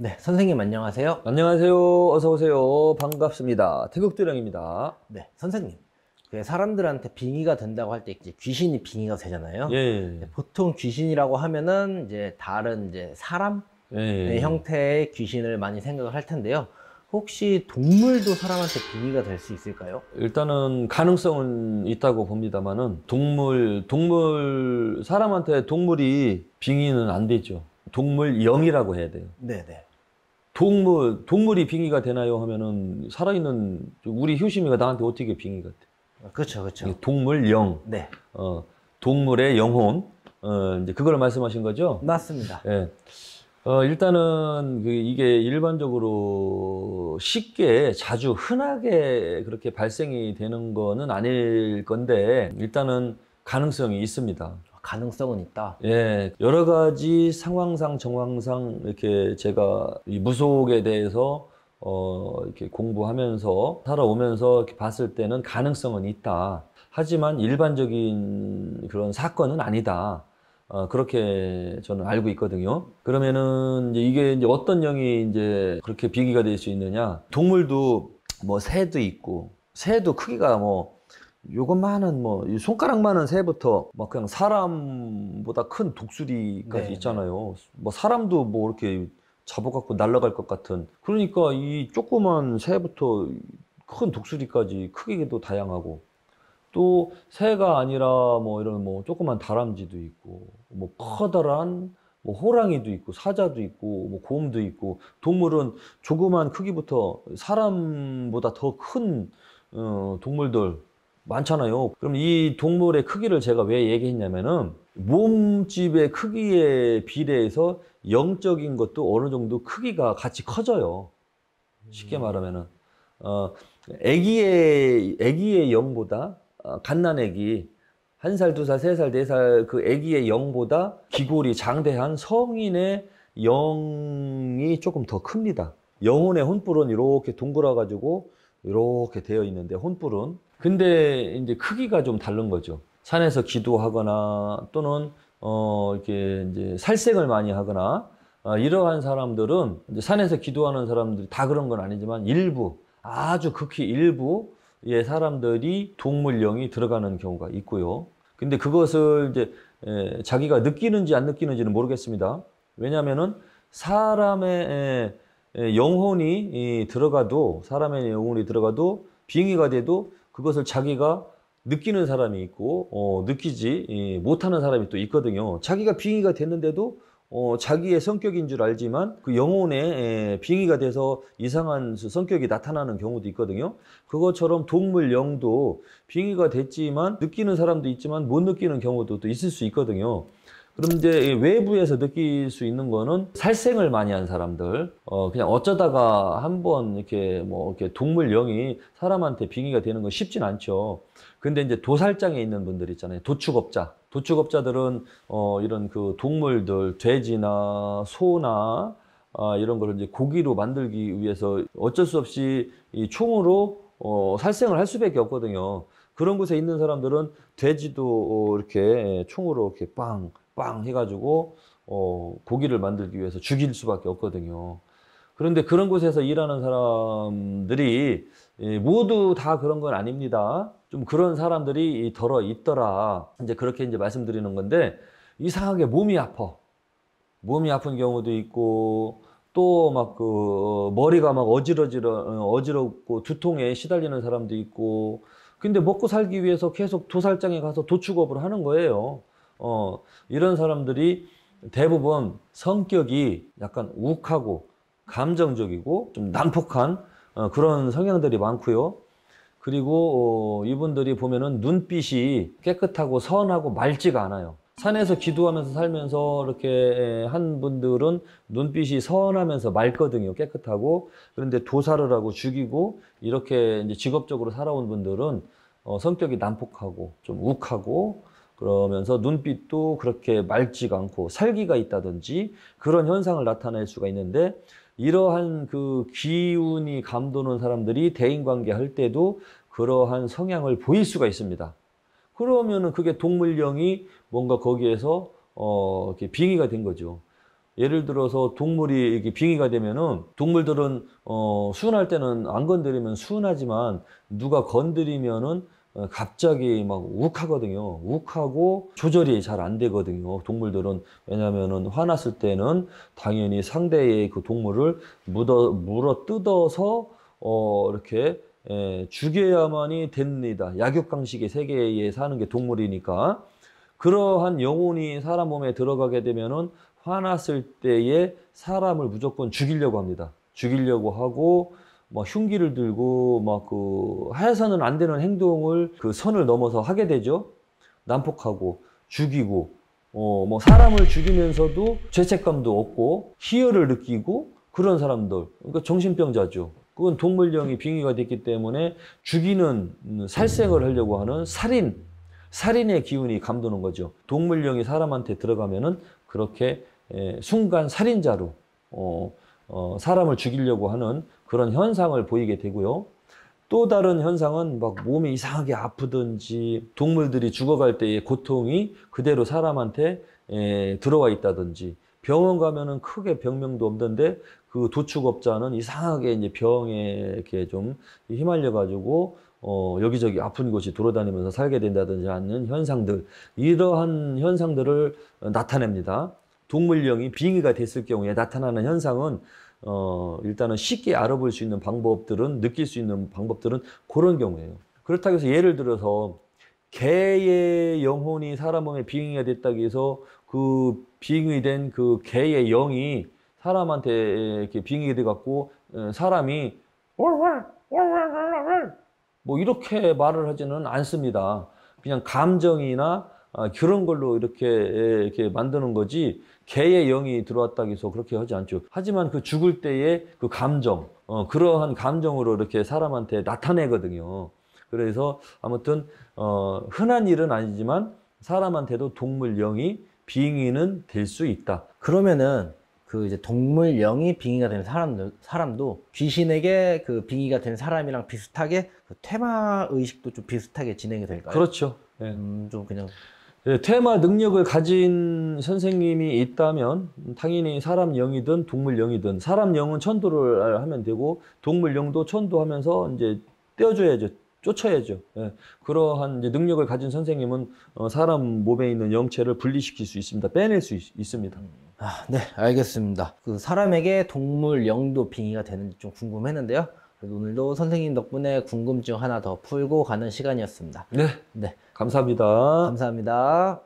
네, 선생님 안녕하세요. 안녕하세요. 어서 오세요. 반갑습니다. 태극도령입니다. 네, 선생님. 사람들한테 빙의가 된다고 할 때 이제 귀신이 빙의가 되잖아요. 예, 네, 보통 귀신이라고 하면은 이제 다른 이제 사람의 예. 형태의 귀신을 많이 생각을 할 텐데요. 혹시 동물도 사람한테 빙의가 될 수 있을까요? 일단은 가능성은 있다고 봅니다만은 사람한테 동물이 빙의는 안 되죠. 동물영이라고 해야 돼요. 네네. 동물이 빙의가 되나요? 하면은 살아있는 우리 효심이가 나한테 어떻게 빙의가 돼? 그렇죠, 그렇죠. 동물영, 네, 동물의 영혼, 이제 그걸 말씀하신 거죠? 맞습니다. 예. 일단은 이게 일반적으로 쉽게 자주 흔하게 그렇게 발생이 되는 거는 아닐 건데 일단은 가능성이 있습니다. 가능성은 있다. 예, 여러 가지 상황상 정황상 이렇게 제가 이 무속에 대해서 이렇게 공부하면서 살아오면서 이렇게 봤을 때는 가능성은 있다. 하지만 일반적인 그런 사건은 아니다. 그렇게 저는 알고 있거든요. 그러면은 이제 이게 이제 어떤 영이 이제 그렇게 비기가 될 수 있느냐? 동물도 뭐 새도 있고, 새도 크기가 뭐 요것만한 뭐 손가락만한 새부터 막 그냥 사람보다 큰 독수리까지 네, 있잖아요. 뭐 사람도 뭐 이렇게 잡아갖고 날아갈 것 같은. 그러니까 이 조그만 새부터 큰 독수리까지 크기도 다양하고. 또 새가 아니라 뭐 이런 뭐 조그만 다람쥐도 있고 뭐 커다란 뭐 호랑이도 있고 사자도 있고 뭐 곰도 있고 동물은 조그만 크기부터 사람보다 더 큰 동물들 많잖아요. 그럼 이 동물의 크기를 제가 왜 얘기했냐면은 몸집의 크기에 비례해서 영적인 것도 어느 정도 크기가 같이 커져요. 쉽게 말하면은 어 아기의 영보다 갓난아기 1살, 2살, 3살, 4살 그 아기의 영보다 기골이 장대한 성인의 영이 조금 더 큽니다. 영혼의 혼불은 이렇게 동그라 가지고 이렇게 되어 있는데 혼불은 근데 이제 크기가 좀 다른 거죠. 산에서 기도하거나 또는 이렇게 이제 살생을 많이 하거나 이러한 사람들은 이제 산에서 기도하는 사람들이 다 그런 건 아니지만 일부 아주 극히 일부의 사람들이 동물령이 들어가는 경우가 있고요. 근데 그것을 이제 자기가 느끼는지 안 느끼는지는 모르겠습니다. 왜냐하면은 사람의 영혼이 들어가도 사람의 영혼이 들어가도 빙의가 돼도 그것을 자기가 느끼는 사람이 있고 느끼지 못하는 사람이 또 있거든요. 자기가 빙의가 됐는데도 자기의 성격인 줄 알지만 그 영혼에 빙의가 돼서 이상한 성격이 나타나는 경우도 있거든요. 그것처럼 동물 영도 빙의가 됐지만 느끼는 사람도 있지만 못 느끼는 경우도 또 있을 수 있거든요. 그럼 이제 외부에서 느낄 수 있는 거는 살생을 많이 한 사람들, 그냥 어쩌다가 한번 이렇게 뭐 이렇게 동물 영이 사람한테 빙의가 되는 건 쉽진 않죠. 근데 이제 도살장에 있는 분들 있잖아요. 도축업자. 도축업자들은 이런 그 동물들, 돼지나 소나 이런 걸 이제 고기로 만들기 위해서 어쩔 수 없이 이 총으로 살생을 할 수밖에 없거든요. 그런 곳에 있는 사람들은 돼지도 이렇게 총으로 이렇게 빵 해가지고 고기를 만들기 위해서 죽일 수밖에 없거든요. 그런데 그런 곳에서 일하는 사람들이 모두 다 그런 건 아닙니다. 좀 그런 사람들이 덜어 있더라. 이제 그렇게 이제 말씀드리는 건데 이상하게 몸이 아파. 몸이 아픈 경우도 있고 또 막 그 머리가 막 어지럽고 두통에 시달리는 사람도 있고 근데 먹고 살기 위해서 계속 도살장에 가서 도축업을 하는 거예요. 이런 사람들이 대부분 성격이 약간 욱하고 감정적이고 좀 난폭한 그런 성향들이 많고요. 그리고 이분들이 보면은 눈빛이 깨끗하고 선하고 맑지가 않아요. 산에서 기도하면서 살면서 이렇게 한 분들은 눈빛이 선하면서 맑거든요. 깨끗하고. 그런데 도살을 하고 죽이고 이렇게 이제 직업적으로 살아온 분들은 성격이 난폭하고 좀 욱하고 그러면서 눈빛도 그렇게 맑지가 않고 살기가 있다든지 그런 현상을 나타낼 수가 있는데 이러한 그 기운이 감도는 사람들이 대인관계 할 때도 그러한 성향을 보일 수가 있습니다. 그러면은 그게 동물령이 뭔가 거기에서 이렇게 빙의가 된 거죠. 예를 들어서 동물이 이렇게 빙의가 되면은 동물들은 순할 때는 안 건드리면 순하지만 누가 건드리면은 갑자기 막 욱하거든요. 욱하고 조절이 잘 안 되거든요. 동물들은. 왜냐면은 화났을 때는 당연히 상대의 그 동물을 물어 뜯어서 이렇게 죽여야만이 됩니다. 약육강식의 세계에 사는 게 동물이니까. 그러한 영혼이 사람 몸에 들어가게 되면은 화났을 때에 사람을 무조건 죽이려고 합니다. 죽이려고 하고 막 흉기를 들고 막 해서는 안 되는 행동을 그 선을 넘어서 하게 되죠. 난폭하고 죽이고 뭐 사람을 죽이면서도 죄책감도 없고 희열을 느끼고 그런 사람들, 그러니까 정신병자죠. 그건 동물령이 빙의가 됐기 때문에 죽이는 살생을 하려고 하는 살인의 기운이 감도는 거죠. 동물령이 사람한테 들어가면은 그렇게 순간 살인자로 사람을 죽이려고 하는 그런 현상을 보이게 되고요. 또 다른 현상은 막 몸이 이상하게 아프든지 동물들이 죽어갈 때의 고통이 그대로 사람한테 들어와 있다든지 병원 가면은 크게 병명도 없는데 그 도축업자는 이상하게 이제 병에 이렇게 좀 휘말려 가지고 여기저기 아픈 곳이 돌아다니면서 살게 된다든지 하는 현상들, 이러한 현상들을 나타냅니다. 동물령이 빙의가 됐을 경우에 나타나는 현상은 일단은 쉽게 알아볼 수 있는 방법들은, 느낄 수 있는 방법들은 그런 경우예요. 그렇다고 해서 예를 들어서 개의 영혼이 사람 몸에 빙의가 됐다고 해서 그 빙의된 그 개의 영이 사람한테 이렇게 빙의가 돼 갖고 사람이 뭐 이렇게 말을 하지는 않습니다. 그냥 감정이나 그런 걸로 이렇게 만드는 거지 개의 영이 들어왔다고 해서 그렇게 하지 않죠. 하지만 그 죽을 때의 그 감정, 그러한 감정으로 이렇게 사람한테 나타내거든요. 그래서 아무튼 흔한 일은 아니지만 사람한테도 동물 영이 빙의는 될 수 있다. 그러면은 그 이제 동물 영이 빙의가 된 사람도 귀신에게 그 빙의가 된 사람이랑 비슷하게 그 퇴마 의식도 좀 비슷하게 진행이 될까요? 그렇죠. 예. 좀 그냥 퇴마 능력을 가진 선생님이 있다면 당연히 사람 영이든 동물 영이든, 사람 영은 천도를 하면 되고 동물 영도 천도하면서 이제 떼어줘야죠. 쫓아야죠. 예. 그러한 이제 능력을 가진 선생님은 사람 몸에 있는 영체를 분리시킬 수 있습니다. 빼낼 수 있습니다. 네, 알겠습니다. 그 사람에게 동물 영도 빙의가 되는지 좀 궁금했는데요. 그래도 오늘도 선생님 덕분에 궁금증 하나 더 풀고 가는 시간이었습니다. 네. 네, 감사합니다. 감사합니다.